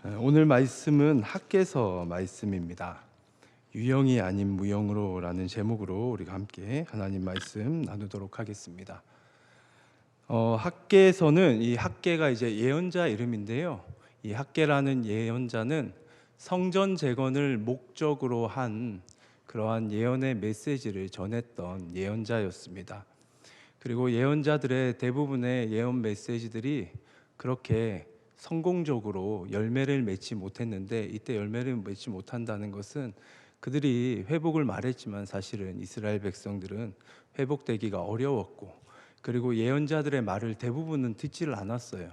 오늘 말씀은 학개서 말씀입니다. 유형이 아닌 무형으로라는 제목으로 우리가 함께 하나님 말씀 나누도록 하겠습니다. 학개서는 이 학개가 이제 예언자 이름인데요. 이 학개라는 예언자는 성전 재건을 목적으로 한 그러한 예언의 메시지를 전했던 예언자였습니다. 그리고 예언자들의 대부분의 예언 메시지들이 그렇게 성공적으로 열매를 맺지 못했는데, 이때 열매를 맺지 못한다는 것은 그들이 회복을 말했지만 사실은 이스라엘 백성들은 회복되기가 어려웠고, 그리고 예언자들의 말을 대부분은 듣지를 않았어요.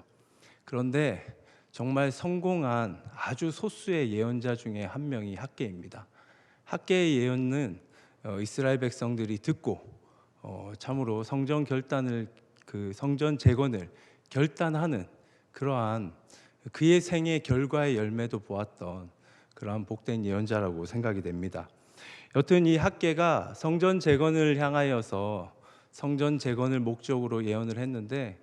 그런데 정말 성공한 아주 소수의 예언자 중에 한 명이 학개입니다. 학개의 예언은 이스라엘 백성들이 듣고 참으로 성전 재건을 결단하는 그러한 그의 생의 결과의 열매도 보았던 그러한 복된 예언자라고 생각이 됩니다. 여튼 이 학개가 성전 재건을 향하여서 성전 재건을 목적으로 예언을 했는데,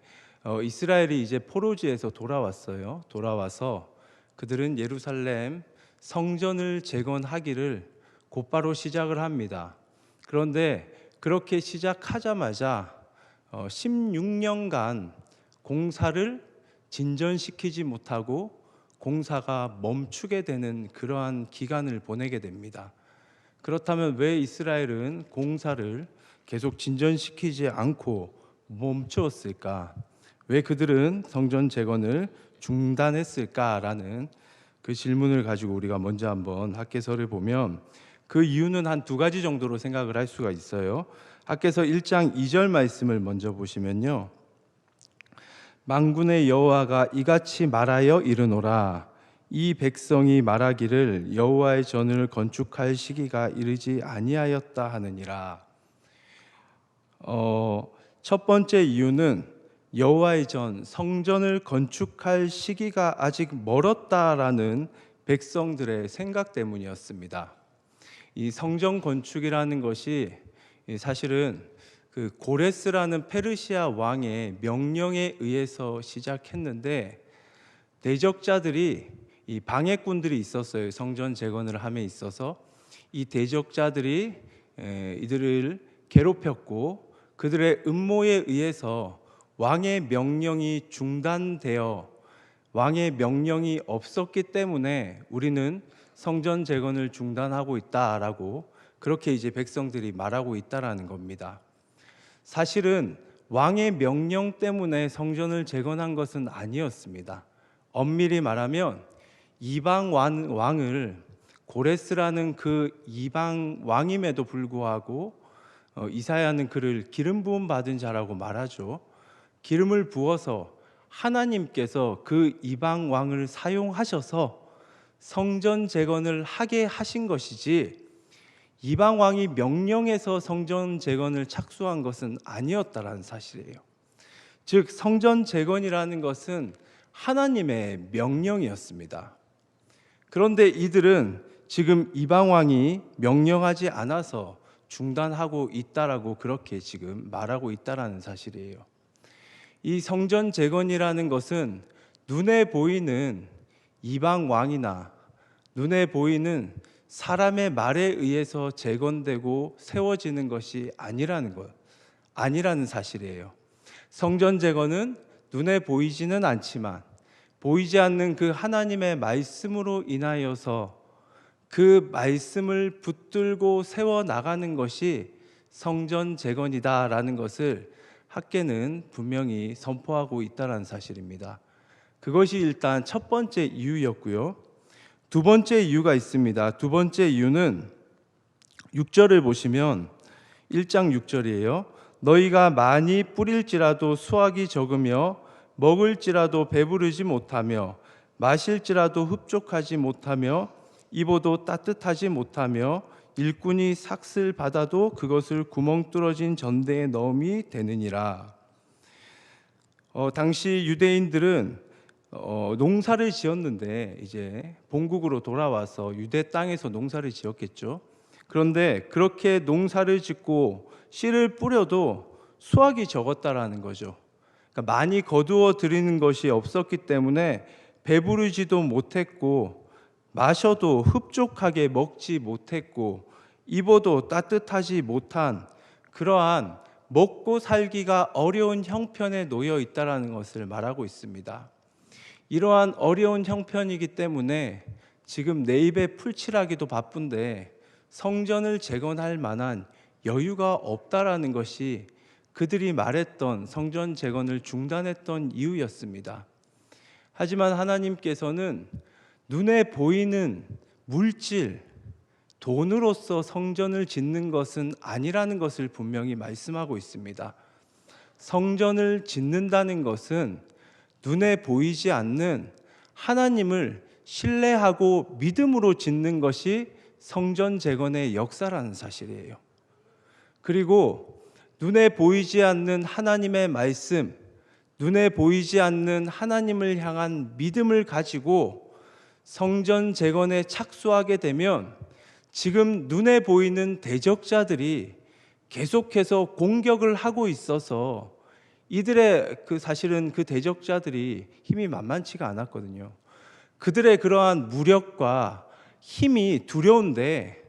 이스라엘이 이제 포로지에서 돌아왔어요. 돌아와서 그들은 예루살렘 성전을 재건하기를 곧바로 시작을 합니다. 그런데 그렇게 시작하자마자 16년간 공사를 진전시키지 못하고 공사가 멈추게 되는 그러한 기간을 보내게 됩니다. 그렇다면 왜 이스라엘은 공사를 계속 진전시키지 않고 멈추었을까? 왜 그들은 성전 재건을 중단했을까라는 그 질문을 가지고 우리가 먼저 한번 학개서를 보면 그 이유는 한 두 가지 정도로 생각을 할 수가 있어요. 학개서 1장 2절 말씀을 먼저 보시면요, 만군의 여호와가 이같이 말하여 이르노라. 이 백성이 말하기를 여호와의 전을 건축할 시기가 이르지 아니하였다 하느니라. 첫 번째 이유는 여호와의 전 성전을 건축할 시기가 아직 멀었다라는 백성들의 생각 때문이었습니다. 이 성전 건축이라는 것이 사실은 그 고레스라는 페르시아 왕의 명령에 의해서 시작했는데, 대적자들이 이 방해꾼들이 있었어요. 성전 재건을 함에 있어서 이 대적자들이 이들을 괴롭혔고, 그들의 음모에 의해서 왕의 명령이 중단되어 왕의 명령이 없었기 때문에 우리는 성전 재건을 중단하고 있다라고 그렇게 이제 백성들이 말하고 있다라는 겁니다. 사실은 왕의 명령 때문에 성전을 재건한 것은 아니었습니다. 엄밀히 말하면 이방 왕을, 고레스라는 그 이방 왕임에도 불구하고 이사야는 그를 기름 부음 받은 자라고 말하죠. 기름을 부어서 하나님께서 그 이방 왕을 사용하셔서 성전 재건을 하게 하신 것이지, 이방 왕이 명령해서 성전 재건을 착수한 것은 아니었다라는 사실이에요. 즉 성전 재건이라는 것은 하나님의 명령이었습니다. 그런데 이들은 지금 이방 왕이 명령하지 않아서 중단하고 있다라고 그렇게 지금 말하고 있다라는 사실이에요. 이 성전 재건이라는 것은 눈에 보이는 이방 왕이나 눈에 보이는 사람의 말에 의해서 재건되고 세워지는 것이 아니라는 사실이에요. 성전 재건은 눈에 보이지는 않지만 보이지 않는 그 하나님의 말씀으로 인하여서 그 말씀을 붙들고 세워나가는 것이 성전 재건이다라는 것을 학개는 분명히 선포하고 있다는 사실입니다. 그것이 일단 첫 번째 이유였고요. 두 번째 이유가 있습니다. 두 번째 이유는 6절을 보시면 1장 6절이에요. 너희가 많이 뿌릴지라도 수확이 적으며 먹을지라도 배부르지 못하며 마실지라도 흡족하지 못하며 입어도 따뜻하지 못하며 일꾼이 삭슬 받아도 그것을 구멍 뚫어진 전대에 넣음이 되느니라. 당시 유대인들은 농사를 지었는데 이제 본국으로 돌아와서 유대 땅에서 농사를 지었겠죠. 그런데 그렇게 농사를 짓고 씨를 뿌려도 수확이 적었다라는 거죠. 그러니까 많이 거두어 들이는 것이 없었기 때문에 배부르지도 못했고 마셔도 흡족하게 먹지 못했고 입어도 따뜻하지 못한 그러한 먹고 살기가 어려운 형편에 놓여 있다라는 것을 말하고 있습니다. 이러한 어려운 형편이기 때문에 지금 내 입에 풀칠하기도 바쁜데 성전을 재건할 만한 여유가 없다라는 것이 그들이 말했던 성전 재건을 중단했던 이유였습니다. 하지만 하나님께서는 눈에 보이는 물질, 돈으로서 성전을 짓는 것은 아니라는 것을 분명히 말씀하고 있습니다. 성전을 짓는다는 것은 눈에 보이지 않는 하나님을 신뢰하고 믿음으로 짓는 것이 성전 재건의 역사라는 사실이에요. 그리고 눈에 보이지 않는 하나님의 말씀, 눈에 보이지 않는 하나님을 향한 믿음을 가지고 성전 재건에 착수하게 되면 지금 눈에 보이는 대적자들이 계속해서 공격을 하고 있어서 이들의 사실은 그 대적자들이 힘이 만만치가 않았거든요. 그들의 그러한 무력과 힘이 두려운데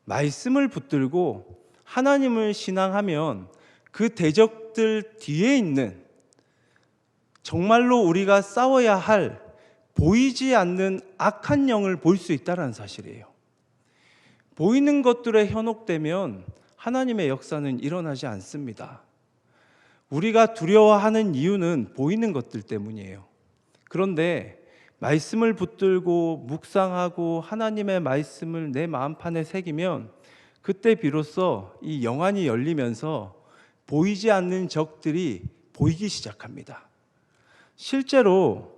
말씀을 붙들고 하나님을 신앙하면 그 대적들 뒤에 있는 정말로 우리가 싸워야 할 보이지 않는 악한 영을 볼 수 있다는 사실이에요. 보이는 것들에 현혹되면 하나님의 역사는 일어나지 않습니다. 우리가 두려워하는 이유는 보이는 것들 때문이에요. 그런데 말씀을 붙들고 묵상하고 하나님의 말씀을 내 마음판에 새기면 그때 비로소 이 영안이 열리면서 보이지 않는 적들이 보이기 시작합니다. 실제로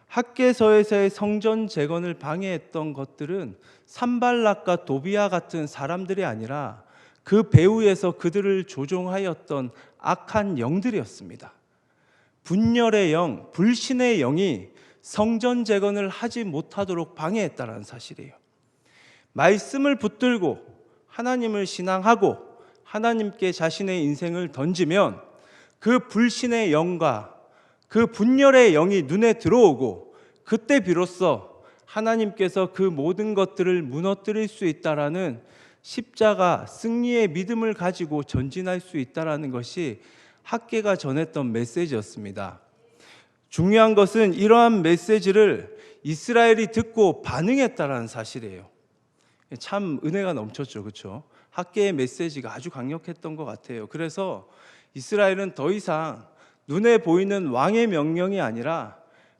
학개서에서의 성전 재건을 방해했던 것들은 산발락과 도비아 같은 사람들이 아니라 그 배후에서 그들을 조종하였던 악한 영들이었습니다. 분열의 영, 불신의 영이 성전 재건을 하지 못하도록 방해했다는 사실이에요. 말씀을 붙들고 하나님을 신앙하고 하나님께 자신의 인생을 던지면 그 불신의 영과 그 분열의 영이 눈에 들어오고 그때 비로소 하나님께서 그 모든 것들을 무너뜨릴 수 있다라는 십자가 승리의 믿음을 가지고 전진할 수 있다라는 것이 학개가 전했던 메시지였습니다. 중요한 것은 이러한 메시지를 이스라엘이 듣고 반응했다라는 사실이에요. 참 은혜가 넘쳤죠, 그렇죠? 학개의 메시지가 아주 강력했던 것 같아요. 그래서 이스라엘은 더 이상 눈에 보이는 왕의 명령이 아니라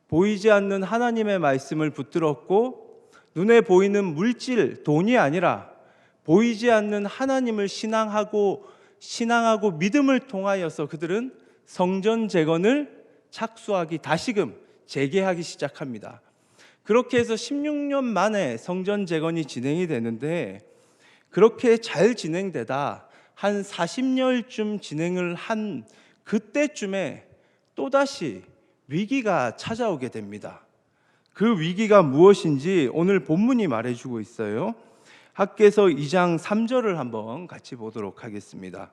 보이지 않는 하나님의 말씀을 붙들었고 눈에 보이는 물질, 돈이 아니라 보이지 않는 하나님을 신앙하고 믿음을 통하여서 그들은 성전 재건을 착수하기 다시금 재개하기 시작합니다. 그렇게 해서 16년 만에 성전 재건이 진행이 되는데 그렇게 잘 진행되다 한 40년쯤 진행을 한 그때쯤에 또다시 위기가 찾아오게 됩니다. 그 위기가 무엇인지 오늘 본문이 말해주고 있어요. 학개서 2장 3절을 한번 같이 보도록 하겠습니다.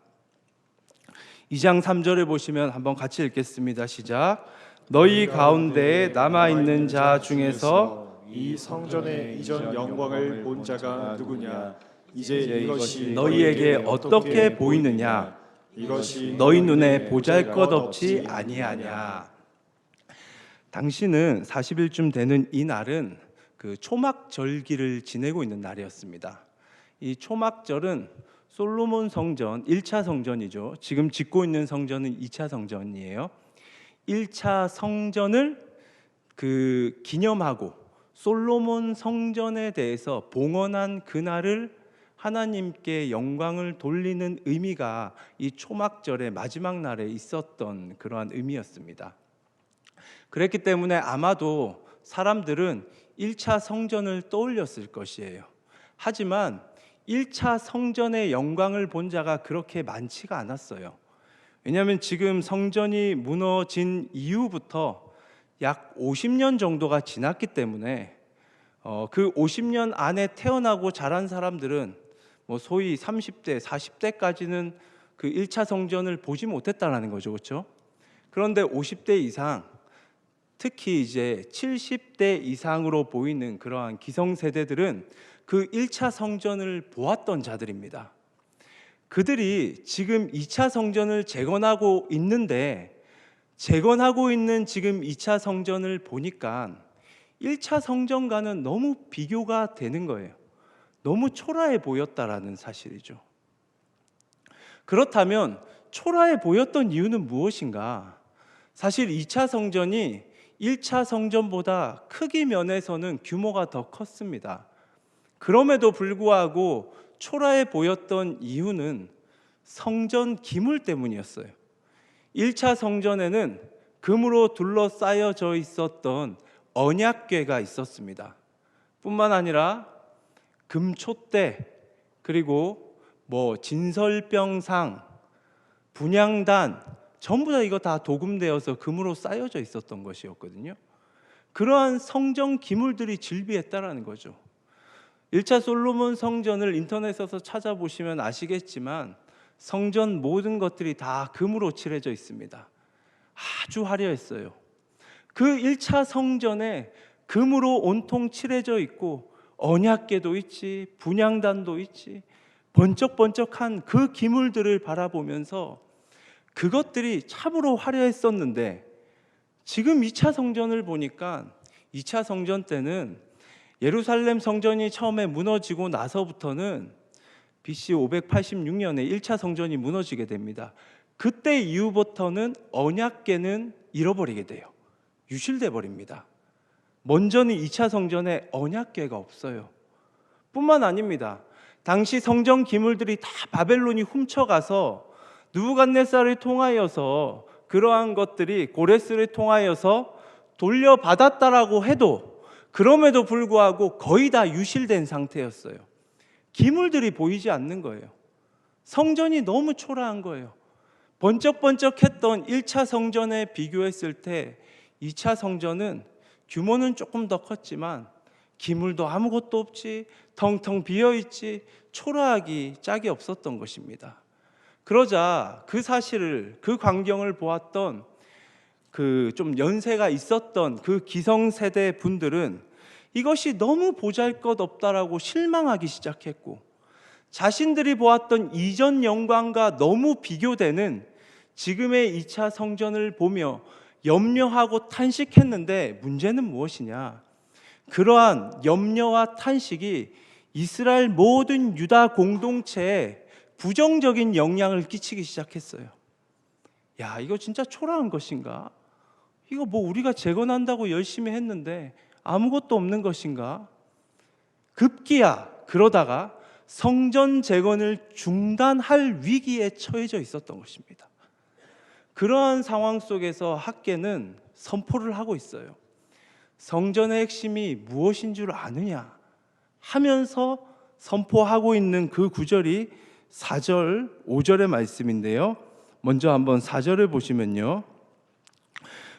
2장 3절에 보시면 한번 같이 읽겠습니다. 시작. 너희 가운데 남아있는 자 중에서 이 성전의 이전 영광을 본 자가 누구냐? 이제 이것이 너희에게 어떻게 보이느냐? 이것이 너희 눈에 보잘것없지 아니하냐? 당시는 40일쯤 되는 이 날은 그 초막절기를 지내고 있는 날이었습니다. 이 초막절은 솔로몬 성전 1차 성전이죠. 지금 짓고 있는 성전은 2차 성전이에요. 1차 성전을 기념하고 솔로몬 성전에 대해서 봉헌한 그날을 하나님께 영광을 돌리는 의미가 이 초막절의 마지막 날에 있었던 그러한 의미였습니다. 그랬기 때문에 아마도 사람들은 1차 성전을 떠올렸을 것이에요. 하지만 1차 성전의 영광을 본 자가 그렇게 많지가 않았어요. 왜냐하면 지금 성전이 무너진 이후부터 약 50년 정도가 지났기 때문에 그 50년 안에 태어나고 자란 사람들은 소위 30대, 40대까지는 그 1차 성전을 보지 못했다는 거죠. 그렇죠? 그런데 50대 이상 특히 이제 70대 이상으로 보이는 그러한 기성세대들은 그 1차 성전을 보았던 자들입니다. 그들이 지금 2차 성전을 재건하고 있는데, 재건하고 있는 지금 2차 성전을 보니까 1차 성전과는 너무 비교가 되는 거예요. 너무 초라해 보였다라는 사실이죠. 그렇다면 초라해 보였던 이유는 무엇인가? 사실 2차 성전이 1차 성전보다 크기 면에서는 규모가 더 컸습니다. 그럼에도 불구하고 초라해 보였던 이유는 성전 기물 때문이었어요. 1차 성전에는 금으로 둘러싸여져 있었던 언약궤가 있었습니다. 뿐만 아니라 금촛대, 그리고 진설병상, 분향단, 전부 다 이거 다 도금되어서 금으로 쌓여져 있었던 것이었거든요. 그러한 성전 기물들이 즐비했다라는 거죠. 1차 솔로몬 성전을 인터넷에서 찾아보시면 아시겠지만 성전 모든 것들이 다 금으로 칠해져 있습니다. 아주 화려했어요. 그 1차 성전에 금으로 온통 칠해져 있고 언약궤도 있지, 분향단도 있지, 번쩍번쩍한 그 기물들을 바라보면서 그것들이 참으로 화려했었는데, 지금 2차 성전을 보니까 2차 성전 때는 예루살렘 성전이 처음에 무너지고 나서부터는 BC 586년에 1차 성전이 무너지게 됩니다. 그때 이후부터는 언약궤는 잃어버리게 돼요. 유실돼 버립니다. 먼저는 2차 성전에 언약궤가 없어요. 뿐만 아닙니다. 당시 성전 기물들이 다 바벨론이 훔쳐가서 느부갓네살을 통하여서, 그러한 것들이 고레스를 통하여서 돌려받았다라고 해도 그럼에도 불구하고 거의 다 유실된 상태였어요. 기물들이 보이지 않는 거예요. 성전이 너무 초라한 거예요. 번쩍번쩍했던 1차 성전에 비교했을 때 2차 성전은 규모는 조금 더 컸지만 기물도 아무것도 없지, 텅텅 비어있지, 초라하기 짝이 없었던 것입니다. 그러자 그 사실을, 그 광경을 보았던 그 좀 연세가 있었던 그 기성세대 분들은 이것이 너무 보잘것없다라고 실망하기 시작했고, 자신들이 보았던 이전 영광과 너무 비교되는 지금의 2차 성전을 보며 염려하고 탄식했는데, 문제는 무엇이냐? 그러한 염려와 탄식이 이스라엘 모든 유다 공동체에 부정적인 영향을 끼치기 시작했어요. 야, 이거 진짜 초라한 것인가? 이거 우리가 재건한다고 열심히 했는데 아무것도 없는 것인가? 급기야 그러다가 성전 재건을 중단할 위기에 처해져 있었던 것입니다. 그러한 상황 속에서 학계는 선포를 하고 있어요. 성전의 핵심이 무엇인 줄 아느냐 하면서 선포하고 있는 그 구절이 4절, 5절의 말씀인데요. 먼저 한번 4절을 보시면요.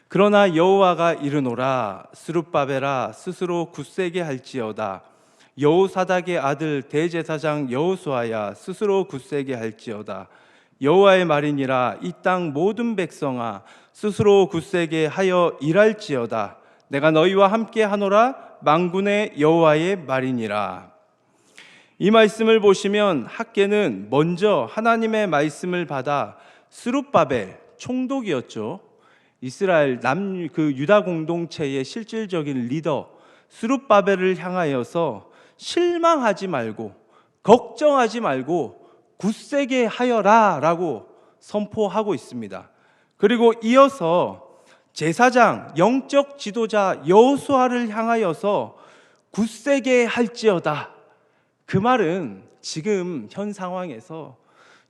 그러나 여호와가 이르노라, 스룹바벨아 스스로 굳세게 할지어다. 여호사닥의 아들 대제사장 여호수아야 스스로 굳세게 할지어다. 여호와의 말이니라, 이 땅 모든 백성아 스스로 굳세게 하여 일할지어다. 내가 너희와 함께 하노라, 만군의 여호와의 말이니라. 이 말씀을 보시면 학계는 먼저 하나님의 말씀을 받아 스룹바벨, 총독이었죠. 이스라엘 그 유다 공동체의 실질적인 리더 스룹바벨을 향하여서 실망하지 말고 걱정하지 말고 굳세게 하여라 라고 선포하고 있습니다. 그리고 이어서 제사장, 영적 지도자 여호수아를 향하여서 굳세게 할지어다. 그 말은 지금 현 상황에서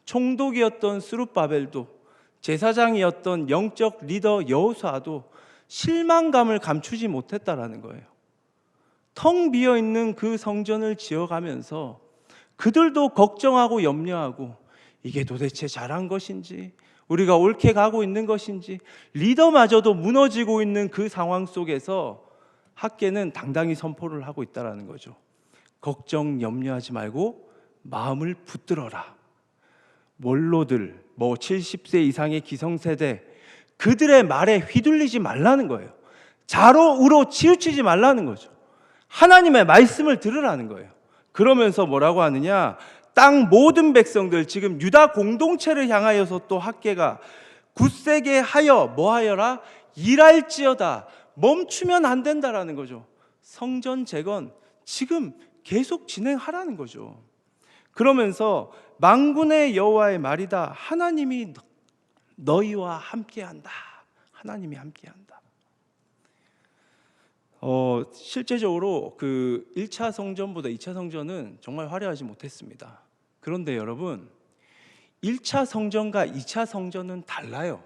총독이었던 스룹바벨도, 제사장이었던 영적 리더 여호수아도 실망감을 감추지 못했다라는 거예요. 텅 비어있는 그 성전을 지어가면서 그들도 걱정하고 염려하고, 이게 도대체 잘한 것인지, 우리가 옳게 가고 있는 것인지, 리더마저도 무너지고 있는 그 상황 속에서 학계는 당당히 선포를 하고 있다는 거죠. 걱정 염려하지 말고 마음을 붙들어라. 원로들, 70세 이상의 기성세대, 그들의 말에 휘둘리지 말라는 거예요. 좌로 우로 치우치지 말라는 거죠. 하나님의 말씀을 들으라는 거예요. 그러면서 뭐라고 하느냐? 땅 모든 백성들, 지금 유다 공동체를 향하여서 또 학계가 굳세게 하여 뭐하여라? 일할지어다. 멈추면 안 된다라는 거죠. 성전 재건 지금 계속 진행하라는 거죠. 그러면서 만군의 여호와의 말이다. 하나님이 너희와 함께한다. 하나님이 함께한다. 실제적으로 그 1차 성전보다 2차 성전은 정말 화려하지 못했습니다. 그런데 여러분, 1차 성전과 2차 성전은 달라요.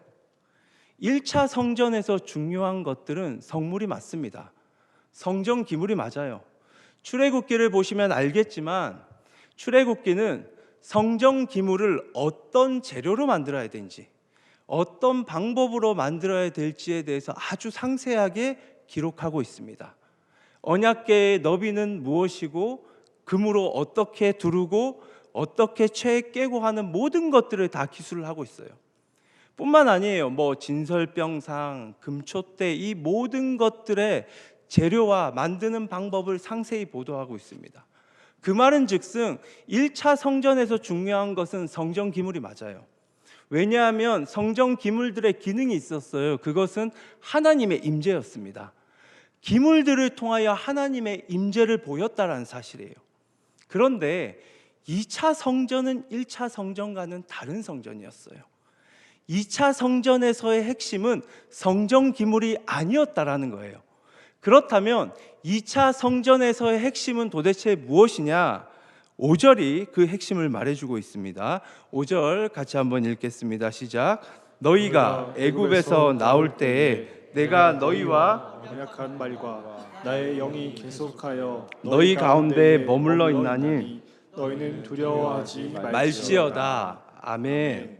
1차 성전에서 중요한 것들은 성물이 맞습니다. 성전 기물이 맞아요. 출애굽기를 보시면 알겠지만 출애굽기는 성전 기물을 어떤 재료로 만들어야 되는지, 어떤 방법으로 만들어야 될지에 대해서 아주 상세하게 기록하고 있습니다. 언약궤의 너비는 무엇이고 금으로 어떻게 두르고 어떻게 채 깨고 하는 모든 것들을 다 기술을 하고 있어요. 뿐만 아니에요. 뭐 진설병상, 금촛대, 이 모든 것들의 재료와 만드는 방법을 상세히 보도하고 있습니다. 그 말은 즉슨 1차 성전에서 중요한 것은 성전 기물이 맞아요. 왜냐하면 성전 기물들의 기능이 있었어요. 그것은 하나님의 임재였습니다. 기물들을 통하여 하나님의 임재를 보였다라는 사실이에요. 그런데 2차 성전은 1차 성전과는 다른 성전이었어요. 2차 성전에서의 핵심은 성전 기물이 아니었다라는 거예요. 그렇다면 2차 성전에서의 핵심은 도대체 무엇이냐? 5절이 그 핵심을 말해주고 있습니다. 5절 같이 한번 읽겠습니다. 시작. 너희가 애굽에서 나올 때에 내가 너희와 언약한 말과 나의 영이 계속하여 너희 가운데 머물러 있나니 너희는 두려워하지 말지어다. 아멘.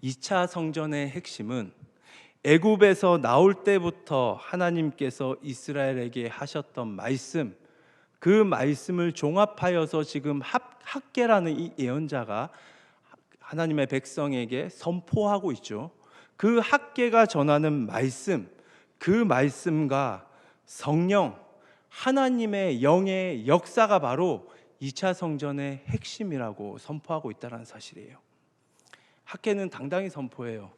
2차 성전의 핵심은 애굽에서 나올 때부터 하나님께서 이스라엘에게 하셨던 말씀, 그 말씀을 종합하여서 지금 학개라는 이 예언자가 하나님의 백성에게 선포하고 있죠. 그 학개가 전하는 말씀, 그 말씀과 성령, 하나님의 영의 역사가 바로 2차 성전의 핵심이라고 선포하고 있다는 사실이에요. 학개는 당당히 선포해요.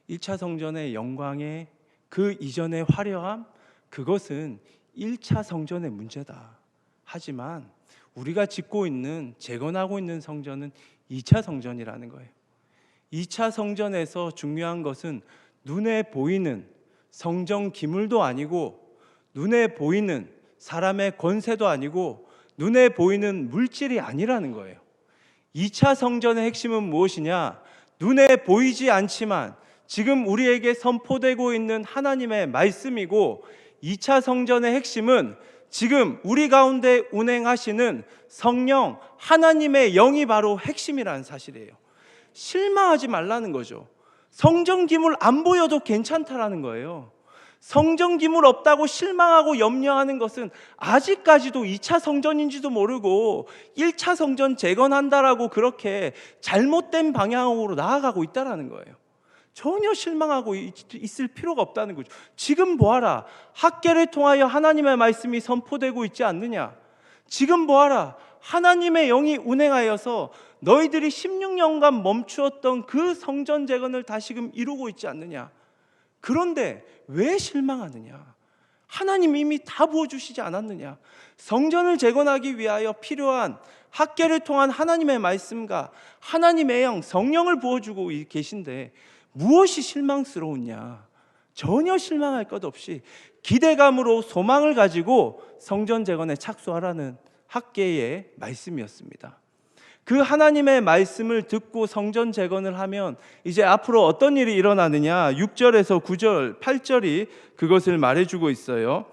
1차 성전의 영광의 그 이전의 화려함, 그것은 1차 성전의 문제다. 하지만 우리가 짓고 있는, 재건하고 있는 성전은 2차 성전이라는 거예요. 2차 성전에서 중요한 것은 눈에 보이는 성전 기물도 아니고, 눈에 보이는 사람의 권세도 아니고, 눈에 보이는 물질이 아니라는 거예요. 2차 성전의 핵심은 무엇이냐? 눈에 보이지 않지만 지금 우리에게 선포되고 있는 하나님의 말씀이고, 2차 성전의 핵심은 지금 우리 가운데 운행하시는 성령, 하나님의 영이 바로 핵심이라는 사실이에요. 실망하지 말라는 거죠. 성전 기물 안 보여도 괜찮다라는 거예요. 성전 기물 없다고 실망하고 염려하는 것은 아직까지도 2차 성전인지도 모르고 1차 성전 재건한다라고 그렇게 잘못된 방향으로 나아가고 있다라는 거예요. 전혀 실망하고 있을 필요가 없다는 거죠. 지금 보아라. 학개를 통하여 하나님의 말씀이 선포되고 있지 않느냐? 지금 보아라. 하나님의 영이 운행하여서 너희들이 16년간 멈추었던 그 성전 재건을 다시금 이루고 있지 않느냐? 그런데 왜 실망하느냐? 하나님 이미 다 부어주시지 않았느냐? 성전을 재건하기 위하여 필요한 학개를 통한 하나님의 말씀과 하나님의 영, 성령을 부어주고 계신데 무엇이 실망스러우냐? 전혀 실망할 것 없이 기대감으로 소망을 가지고 성전 재건에 착수하라는 학개의 말씀이었습니다. 그 하나님의 말씀을 듣고 성전 재건을 하면 이제 앞으로 어떤 일이 일어나느냐? 6절에서 9절, 8절이 그것을 말해주고 있어요.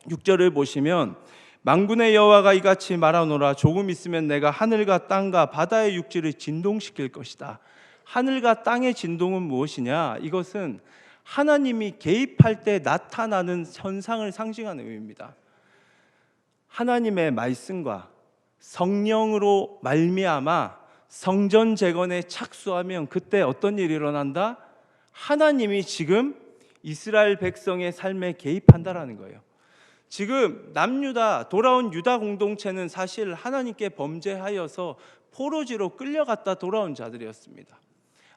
6절을 보시면 만군의 여호와가 이같이 말하노라. 조금 있으면 내가 하늘과 땅과 바다의 육지를 진동시킬 것이다. 하늘과 땅의 진동은 무엇이냐? 이것은 하나님이 개입할 때 나타나는 현상을 상징하는 의미입니다. 하나님의 말씀과 성령으로 말미암아 성전 재건에 착수하면 그때 어떤 일이 일어난다? 하나님이 지금 이스라엘 백성의 삶에 개입한다라는 거예요. 지금 남유다 돌아온 유다 공동체는 사실 하나님께 범죄하여서 포로지로 끌려갔다 돌아온 자들이었습니다.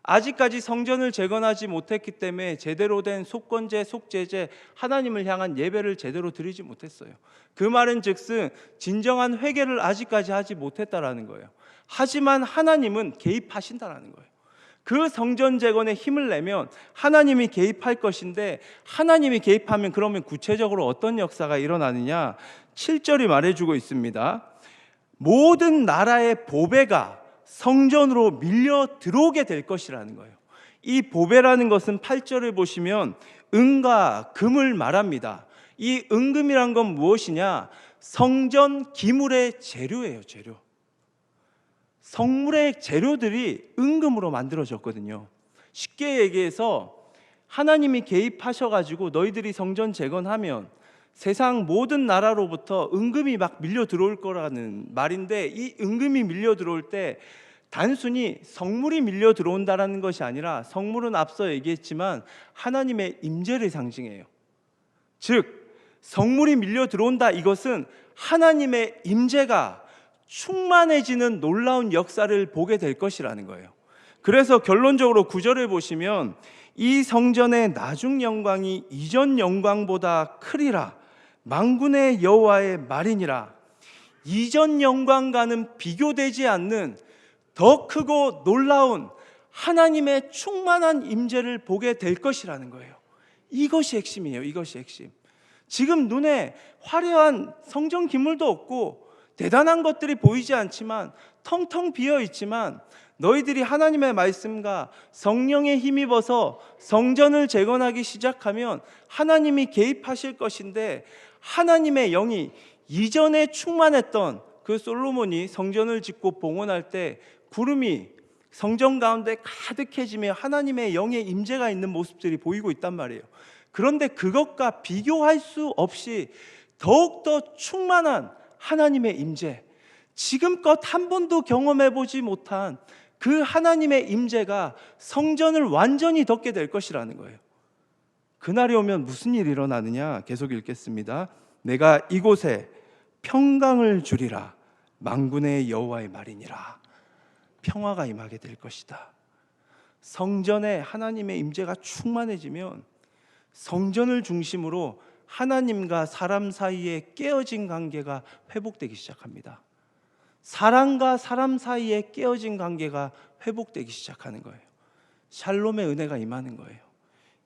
아직까지 성전을 재건하지 못했기 때문에 제대로 된 속건제, 속죄제, 하나님을 향한 예배를 제대로 드리지 못했어요. 그 말은 즉슨 진정한 회개를 아직까지 하지 못했다라는 거예요. 하지만 하나님은 개입하신다라는 거예요. 그 성전 재건에 힘을 내면 하나님이 개입할 것인데, 하나님이 개입하면 그러면 구체적으로 어떤 역사가 일어나느냐? 7절이 말해주고 있습니다. 모든 나라의 보배가 성전으로 밀려 들어오게 될 것이라는 거예요. 이 보배라는 것은 8절을 보시면 은과 금을 말합니다. 이 은금이란 건 무엇이냐? 성전 기물의 재료예요. 재료. 성물의 재료들이 은금으로 만들어졌거든요. 쉽게 얘기해서 하나님이 개입하셔가지고 너희들이 성전 재건하면 세상 모든 나라로부터 은금이 막 밀려 들어올 거라는 말인데, 이 은금이 밀려 들어올 때 단순히 성물이 밀려 들어온다라는 것이 아니라, 성물은 앞서 얘기했지만 하나님의 임재를 상징해요. 즉 성물이 밀려 들어온다, 이것은 하나님의 임재가 충만해지는 놀라운 역사를 보게 될 것이라는 거예요. 그래서 결론적으로 9절을 보시면 이 성전의 나중 영광이 이전 영광보다 크리라, 만군의 여호와의 말이니라. 이전 영광과는 비교되지 않는 더 크고 놀라운 하나님의 충만한 임재를 보게 될 것이라는 거예요. 이것이 핵심이에요. 이것이 핵심. 지금 눈에 화려한 성전 기물도 없고 대단한 것들이 보이지 않지만, 텅텅 비어 있지만, 너희들이 하나님의 말씀과 성령에 힘입어서 성전을 재건하기 시작하면 하나님이 개입하실 것인데, 하나님의 영이 이전에 충만했던 그 솔로몬이 성전을 짓고 봉헌할 때 구름이 성전 가운데 가득해지며 하나님의 영의 임재가 있는 모습들이 보이고 있단 말이에요. 그런데 그것과 비교할 수 없이 더욱더 충만한 하나님의 임재, 지금껏 한 번도 경험해 보지 못한 그 하나님의 임재가 성전을 완전히 덮게 될 것이라는 거예요. 그날이 오면 무슨 일이 일어나느냐? 계속 읽겠습니다. 내가 이곳에 평강을 주리라, 만군의 여호와의 말이니라. 평화가 임하게 될 것이다. 성전에 하나님의 임재가 충만해지면 성전을 중심으로 하나님과 사람 사이에 깨어진 관계가 회복되기 시작합니다. 사람과 사람 사이에 깨어진 관계가 회복되기 시작하는 거예요. 샬롬의 은혜가 임하는 거예요.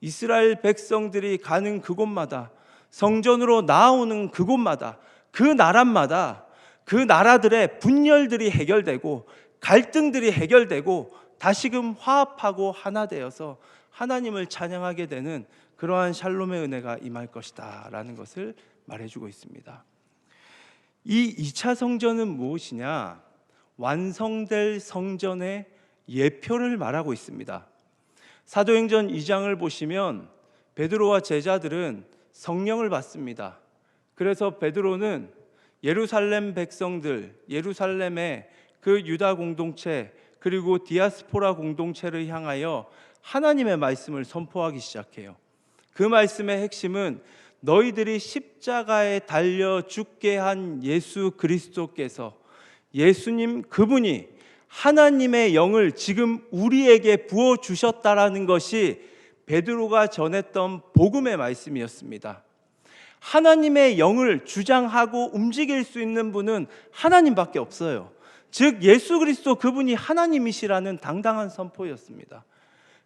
이스라엘 백성들이 가는 그곳마다, 성전으로 나아오는 그곳마다, 그 나라마다 그 나라들의 분열들이 해결되고 갈등들이 해결되고 다시금 화합하고 하나 되어서 하나님을 찬양하게 되는 그러한 샬롬의 은혜가 임할 것이다 라는 것을 말해주고 있습니다. 이 2차 성전은 무엇이냐? 완성될 성전의 예표를 말하고 있습니다. 사도행전 2장을 보시면 베드로와 제자들은 성령을 받습니다. 그래서 베드로는 예루살렘 백성들, 예루살렘의 그 유다 공동체 그리고 디아스포라 공동체를 향하여 하나님의 말씀을 선포하기 시작해요. 그 말씀의 핵심은 너희들이 십자가에 달려 죽게 한 예수 그리스도께서, 예수님 그분이 하나님의 영을 지금 우리에게 부어주셨다라는 것이 베드로가 전했던 복음의 말씀이었습니다. 하나님의 영을 주장하고 움직일 수 있는 분은 하나님밖에 없어요. 즉 예수 그리스도 그분이 하나님이시라는 당당한 선포였습니다.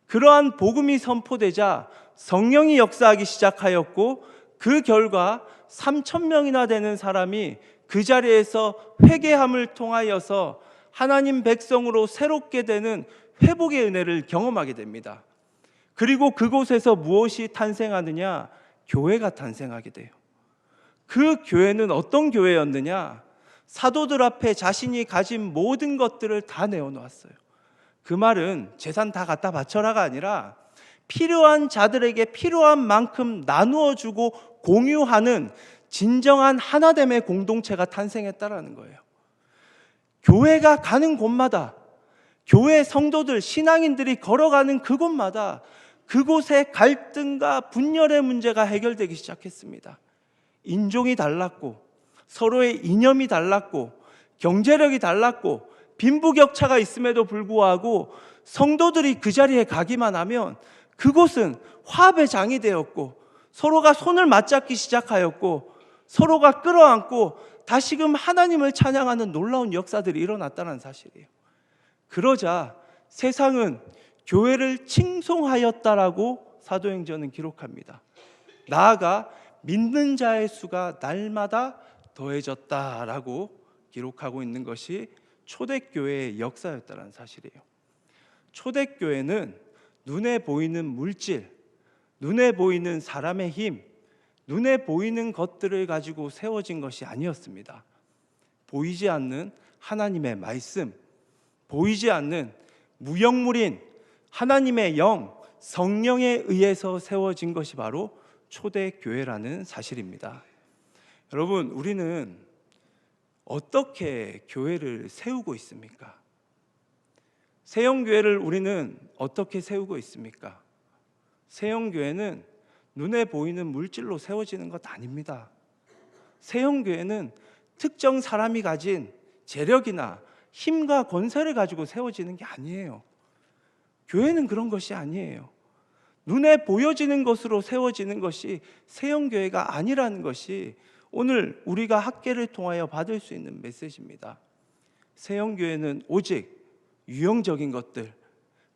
그러한 복음이 선포되자 성령이 역사하기 시작하였고, 그 결과 3,000명이나 되는 사람이 그 자리에서 회개함을 통하여서 하나님 백성으로 새롭게 되는 회복의 은혜를 경험하게 됩니다. 그리고 그곳에서 무엇이 탄생하느냐? 교회가 탄생하게 돼요. 그 교회는 어떤 교회였느냐? 사도들 앞에 자신이 가진 모든 것들을 다 내어놓았어요. 그 말은 재산 다 갖다 바쳐라가 아니라 필요한 자들에게 필요한 만큼 나누어 주고 공유하는 진정한 하나됨의 공동체가 탄생했다라는 거예요. 교회가 가는 곳마다, 교회 성도들, 신앙인들이 걸어가는 그곳마다 그곳의 갈등과 분열의 문제가 해결되기 시작했습니다. 인종이 달랐고 서로의 이념이 달랐고 경제력이 달랐고 빈부격차가 있음에도 불구하고 성도들이 그 자리에 가기만 하면 그곳은 화합의 장이 되었고 서로가 손을 맞잡기 시작하였고 서로가 끌어안고 다시금 하나님을 찬양하는 놀라운 역사들이 일어났다는 사실이에요. 그러자 세상은 교회를 칭송하였다라고 사도행전은 기록합니다. 나아가 믿는 자의 수가 날마다 더해졌다라고 기록하고 있는 것이 초대교회의 역사였다는 사실이에요. 초대교회는 눈에 보이는 물질, 눈에 보이는 사람의 힘, 눈에 보이는 것들을 가지고 세워진 것이 아니었습니다. 보이지 않는 하나님의 말씀, 보이지 않는 무형물인 하나님의 영, 성령에 의해서 세워진 것이 바로 초대교회라는 사실입니다. 여러분, 우리는 어떻게 교회를 세우고 있습니까? 세영교회를 우리는 어떻게 세우고 있습니까? 세영교회는 눈에 보이는 물질로 세워지는 것 아닙니다. 세영교회는 특정 사람이 가진 재력이나 힘과 권세를 가지고 세워지는 게 아니에요. 교회는 그런 것이 아니에요. 눈에 보여지는 것으로 세워지는 것이 세영교회가 아니라는 것이 오늘 우리가 학계를 통하여 받을 수 있는 메시지입니다. 세영교회는 오직 유형적인 것들,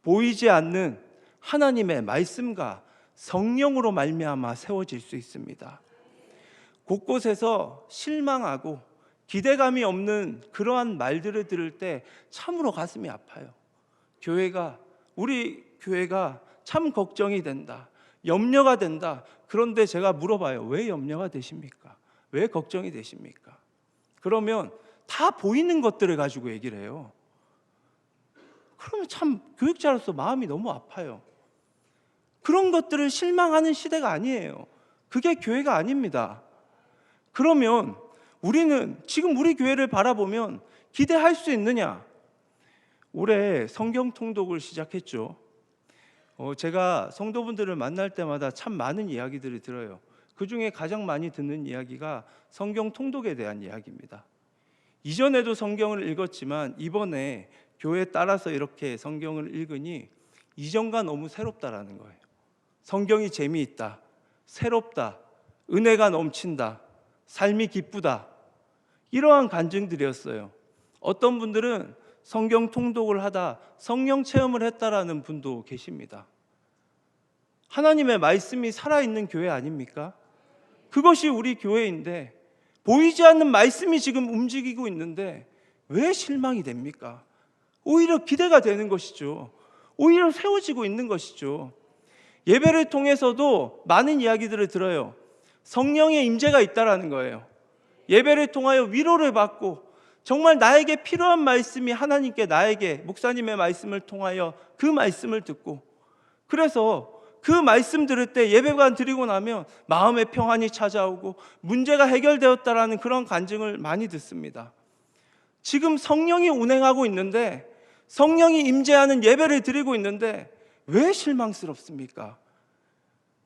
보이지 않는 하나님의 말씀과 성령으로 말미암아 세워질 수 있습니다. 곳곳에서 실망하고 기대감이 없는 그러한 말들을 들을 때 참으로 가슴이 아파요. 우리 교회가 참 걱정이 된다, 염려가 된다. 그런데 제가 물어봐요. 왜 염려가 되십니까? 왜 걱정이 되십니까? 그러면 다 보이는 것들을 가지고 얘기를 해요. 그러면 참 교육자로서 마음이 너무 아파요. 그런 것들을 실망하는 시대가 아니에요. 그게 교회가 아닙니다. 그러면 우리는 지금 우리 교회를 바라보면 기대할 수 있느냐? 올해 성경 통독을 시작했죠. 제가 성도분들을 만날 때마다 참 많은 이야기들을 들어요. 그 중에 가장 많이 듣는 이야기가 성경 통독에 대한 이야기입니다. 이전에도 성경을 읽었지만 이번에 교회에 따라서 이렇게 성경을 읽으니 이전과 너무 새롭다라는 거예요. 성경이 재미있다, 새롭다, 은혜가 넘친다, 삶이 기쁘다, 이러한 간증들이었어요. 어떤 분들은 성경 통독을 하다 성령 체험을 했다라는 분도 계십니다. 하나님의 말씀이 살아있는 교회 아닙니까? 그것이 우리 교회인데 보이지 않는 말씀이 지금 움직이고 있는데 왜 실망이 됩니까? 오히려 기대가 되는 것이죠. 오히려 세워지고 있는 것이죠. 예배를 통해서도 많은 이야기들을 들어요. 성령의 임재가 있다라는 거예요. 예배를 통하여 위로를 받고 정말 나에게 필요한 말씀이 하나님께 나에게 목사님의 말씀을 통하여 그 말씀을 듣고 그래서 그 말씀 들을 때 예배관 드리고 나면 마음의 평안이 찾아오고 문제가 해결되었다라는 그런 간증을 많이 듣습니다. 지금 성령이 운행하고 있는데 성령이 임재하는 예배를 드리고 있는데 왜 실망스럽습니까?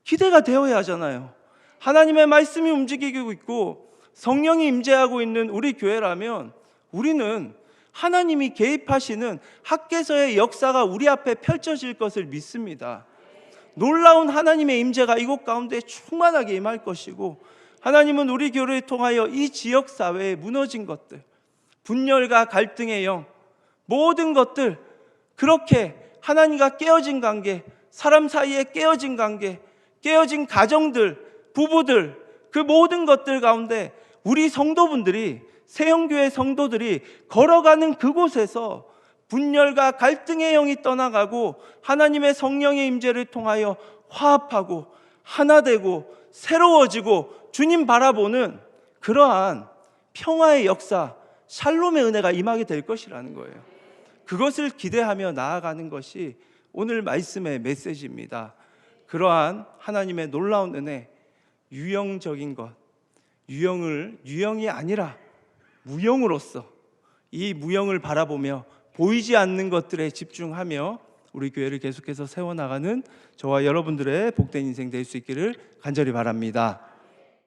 기대가 되어야 하잖아요. 하나님의 말씀이 움직이고 있고 성령이 임재하고 있는 우리 교회라면 우리는 하나님이 개입하시는 학개서의 역사가 우리 앞에 펼쳐질 것을 믿습니다. 놀라운 하나님의 임재가 이곳 가운데 충만하게 임할 것이고 하나님은 우리 교회를 통하여 이 지역 사회에 무너진 것들, 분열과 갈등의 영, 모든 것들, 그렇게 하나님과 깨어진 관계, 사람 사이에 깨어진 관계, 깨어진 가정들, 부부들, 그 모든 것들 가운데 우리 성도분들이, 세영교회 성도들이 걸어가는 그곳에서 분열과 갈등의 영이 떠나가고 하나님의 성령의 임재를 통하여 화합하고 하나 되고 새로워지고 주님 바라보는 그러한 평화의 역사, 샬롬의 은혜가 임하게 될 것이라는 거예요. 그것을 기대하며 나아가는 것이 오늘 말씀의 메시지입니다. 그러한 하나님의 놀라운 은혜, 유형적인 것, 유형이 아니라 무형으로서 이 무형을 바라보며 보이지 않는 것들에 집중하며 우리 교회를 계속해서 세워나가는 저와 여러분들의 복된 인생 될 수 있기를 간절히 바랍니다.